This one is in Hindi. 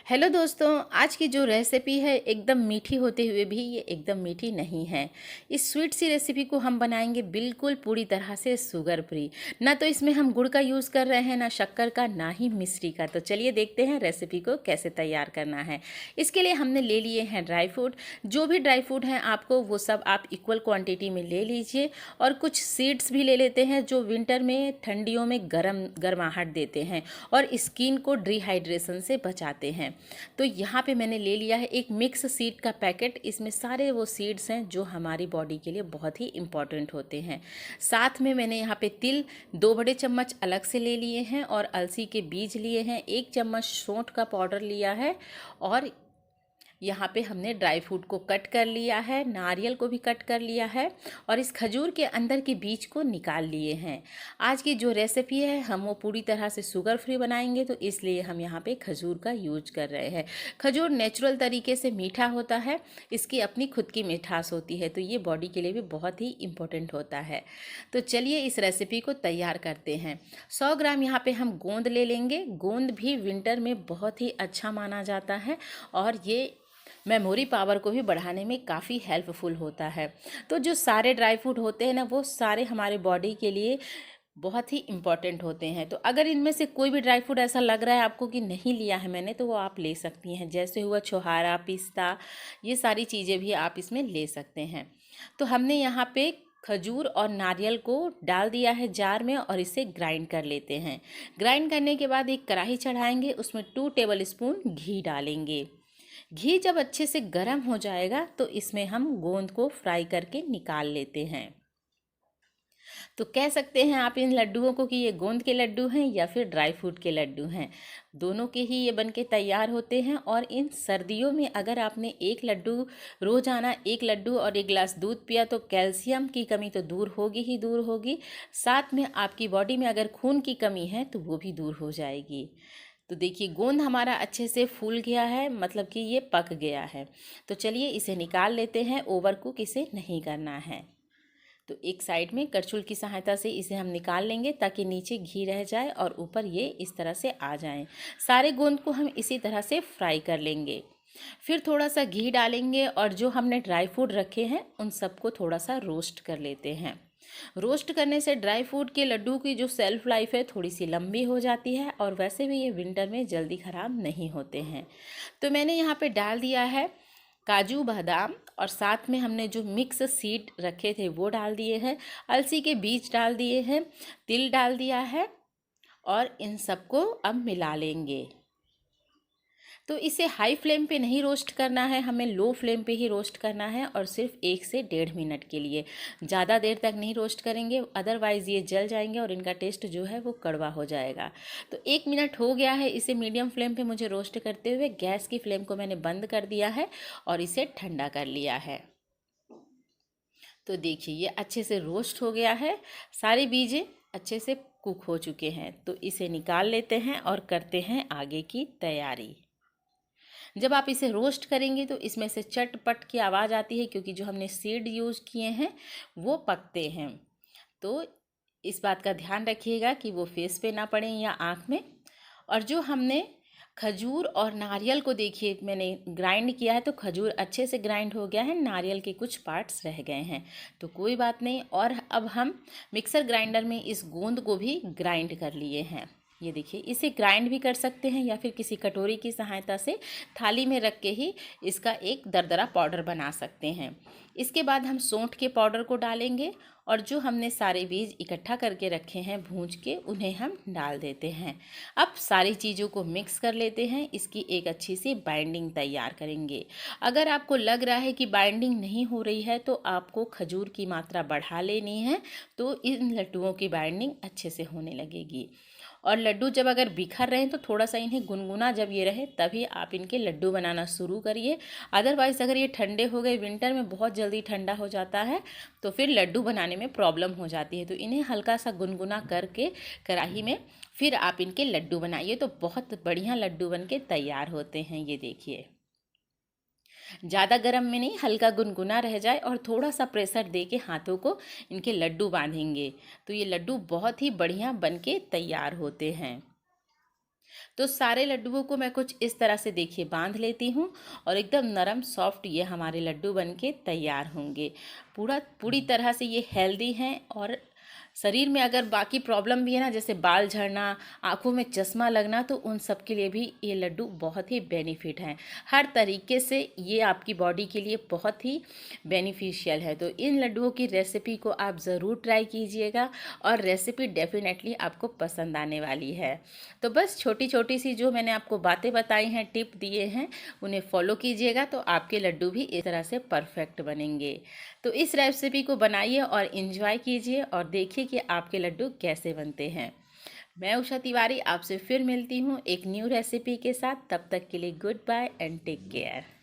हेलो दोस्तों, आज की जो रेसिपी है एकदम मीठी होते हुए भी ये एकदम मीठी नहीं है। इस स्वीट सी रेसिपी को हम बनाएंगे बिल्कुल पूरी तरह से शुगर फ्री। ना तो इसमें हम गुड़ का यूज़ कर रहे हैं, ना शक्कर का, ना ही मिश्री का। तो चलिए देखते हैं रेसिपी को कैसे तैयार करना है। इसके लिए हमने ले लिए हैं ड्राई फ्रूट। जो भी ड्राई फ्रूट हैं आपको वो सब आप इक्वल क्वान्टिटी में ले लीजिए। और कुछ सीड्स भी ले लेते हैं जो विंटर में, ठंडियों में गर्माहट देते हैं और स्किन को डिहाइड्रेशन से बचाते हैं। तो यहाँ पे मैंने ले लिया है एक मिक्स सीड का पैकेट। इसमें सारे वो सीड्स हैं जो हमारी बॉडी के लिए बहुत ही इम्पॉर्टेंट होते हैं। साथ में मैंने यहाँ पे तिल 2 बड़े चम्मच अलग से ले लिए हैं और अलसी के बीज लिए हैं। 1 चम्मच सौंठ का पाउडर लिया है और यहाँ पे हमने ड्राई फ्रूट को कट कर लिया है, नारियल को भी कट कर लिया है और इस खजूर के अंदर के बीज को निकाल लिए हैं। आज की जो रेसिपी है हम वो पूरी तरह से शुगर फ्री बनाएंगे, तो इसलिए हम यहाँ पे खजूर का यूज कर रहे हैं। खजूर नेचुरल तरीके से मीठा होता है, इसकी अपनी खुद की मिठास होती है, तो ये बॉडी के लिए भी बहुत ही इम्पोर्टेंट होता है। तो चलिए इस रेसिपी को तैयार करते हैं। 100 ग्राम यहाँ पे हम गोंद ले लेंगे। गोंद भी विंटर में बहुत ही अच्छा माना जाता है और ये मेमोरी पावर को भी बढ़ाने में काफ़ी हेल्पफुल होता है। तो जो सारे ड्राई फ्रूट होते हैं ना, वो सारे हमारे बॉडी के लिए बहुत ही इम्पॉर्टेंट होते हैं। तो अगर इनमें से कोई भी ड्राई फ्रूट ऐसा लग रहा है आपको कि नहीं लिया है मैंने, तो वो आप ले सकती हैं। जैसे हुआ छोहारा, पिस्ता, ये सारी चीज़ें भी आप इसमें ले सकते हैं। तो हमने यहाँ पे खजूर और नारियल को डाल दिया है जार में और इसे ग्राइंड कर लेते हैं। ग्राइंड करने के बाद एक कढ़ाई चढ़ाएंगे, उसमें 2 टेबल स्पून घी डालेंगे। घी जब अच्छे से गर्म हो जाएगा तो इसमें हम गोंद को फ्राई करके निकाल लेते हैं। तो कह सकते हैं आप इन लड्डुओं को कि ये गोंद के लड्डू हैं या फिर ड्राई फ्रूट के लड्डू हैं। दोनों के ही ये बनके तैयार होते हैं। और इन सर्दियों में अगर आपने एक लड्डू, रोज़ाना एक लड्डू और 1 गिलास दूध पिया तो कैल्शियम की कमी तो दूर होगी ही दूर होगी। साथ में आपकी बॉडी में अगर खून की कमी है तो वो भी दूर हो जाएगी। तो देखिए गोंद हमारा अच्छे से फूल गया है, मतलब कि ये पक गया है। तो चलिए इसे निकाल लेते हैं। ओवर कुक इसे नहीं करना है। तो एक साइड में करछुल की सहायता से इसे हम निकाल लेंगे ताकि नीचे घी रह जाए और ऊपर ये इस तरह से आ जाएं। सारे गोंद को हम इसी तरह से फ्राई कर लेंगे। फिर थोड़ा सा घी डालेंगे और जो हमने ड्राई फ्रूट रखे हैं उन सबको थोड़ा सा रोस्ट कर लेते हैं। रोस्ट करने से ड्राई फ्रूट के लड्डू की जो सेल्फ लाइफ है थोड़ी सी लंबी हो जाती है और वैसे भी ये विंटर में जल्दी ख़राब नहीं होते हैं। तो मैंने यहाँ पे डाल दिया है काजू बादाम और साथ में हमने जो मिक्स सीड रखे थे वो डाल दिए हैं। अलसी के बीज डाल दिए हैं, तिल डाल दिया है और इन सबको अब मिला लेंगे। तो इसे हाई फ्लेम पे नहीं रोस्ट करना है, हमें लो फ्लेम पे ही रोस्ट करना है और सिर्फ 1 से 1.5 मिनट के लिए। ज़्यादा देर तक नहीं रोस्ट करेंगे, अदरवाइज़ ये जल जाएंगे और इनका टेस्ट जो है वो कड़वा हो जाएगा। तो 1 मिनट हो गया है इसे मीडियम फ्लेम पे मुझे रोस्ट करते हुए। गैस की फ्लेम को मैंने बंद कर दिया है और इसे ठंडा कर लिया है। तो देखिए ये अच्छे से रोस्ट हो गया है, सारे बीजें अच्छे से कुक हो चुके हैं। तो इसे निकाल लेते हैं और करते हैं आगे की तैयारी। जब आप इसे रोस्ट करेंगे तो इसमें से चटपट की आवाज़ आती है, क्योंकि जो हमने सीड यूज़ किए हैं वो पकते हैं। तो इस बात का ध्यान रखिएगा कि वो फेस पे ना पड़े या आँख में। और जो हमने खजूर और नारियल को देखिए मैंने ग्राइंड किया है, तो खजूर अच्छे से ग्राइंड हो गया है, नारियल के कुछ पार्ट्स रह गए हैं, तो कोई बात नहीं। और अब हम मिक्सर ग्राइंडर में इस गोंद को भी ग्राइंड कर लिए हैं। ये देखिए इसे ग्राइंड भी कर सकते हैं या फिर किसी कटोरी की सहायता से थाली में रख के ही इसका एक दरदरा पाउडर बना सकते हैं। इसके बाद हम सौंठ के पाउडर को डालेंगे और जो हमने सारे बीज इकट्ठा करके रखे हैं भूंज के, उन्हें हम डाल देते हैं। अब सारी चीज़ों को मिक्स कर लेते हैं, इसकी एक अच्छी सी बाइंडिंग तैयार करेंगे। अगर आपको लग रहा है कि बाइंडिंग नहीं हो रही है तो आपको खजूर की मात्रा बढ़ा लेनी है, तो इन लड्डुओं की बाइंडिंग अच्छे से होने लगेगी। और लड्डू जब अगर बिखर रहे हैं तो थोड़ा सा इन्हें गुनगुना जब ये रहे तभी आप इनके लड्डू बनाना शुरू करिए। अदरवाइज़ अगर ये ठंडे हो गए, विंटर में बहुत जल्दी ठंडा हो जाता है, तो फिर लड्डू बनाने में प्रॉब्लम हो जाती है। तो इन्हें हल्का सा गुनगुना करके कढ़ाई में फिर आप इनके लड्डू बनाइए, तो बहुत बढ़िया लड्डू बन के तैयार होते हैं। ये देखिए ज़्यादा गर्म में नहीं, हल्का गुनगुना रह जाए और थोड़ा सा प्रेशर दे के हाथों को इनके लड्डू बांधेंगे, तो ये लड्डू बहुत ही बढ़िया बन के तैयार होते हैं। तो सारे लड्डुओं को मैं कुछ इस तरह से देखिए बांध लेती हूँ और एकदम नरम सॉफ्ट ये हमारे लड्डू बन के तैयार होंगे। पूरी तरह से ये हेल्दी हैं और शरीर में अगर बाकी प्रॉब्लम भी है ना, जैसे बाल झड़ना, आंखों में चश्मा लगना, तो उन सब के लिए भी ये लड्डू बहुत ही बेनिफिट हैं। हर तरीके से ये आपकी बॉडी के लिए बहुत ही बेनिफिशियल है। तो इन लड्डुओं की रेसिपी को आप ज़रूर ट्राई कीजिएगा और रेसिपी डेफिनेटली आपको पसंद आने वाली है। तो बस छोटी छोटी सी जो मैंने आपको बातें बताई हैं, टिप दिए हैं, उन्हें फॉलो कीजिएगा तो आपके लड्डू भी इस तरह से परफेक्ट बनेंगे। तो इस रेसिपी को बनाइए और इन्जॉय कीजिए और देखिए कि आपके लड्डू कैसे बनते हैं। मैं उषा तिवारी आपसे फिर मिलती हूँ एक न्यू रेसिपी के साथ। तब तक के लिए goodbye and take care.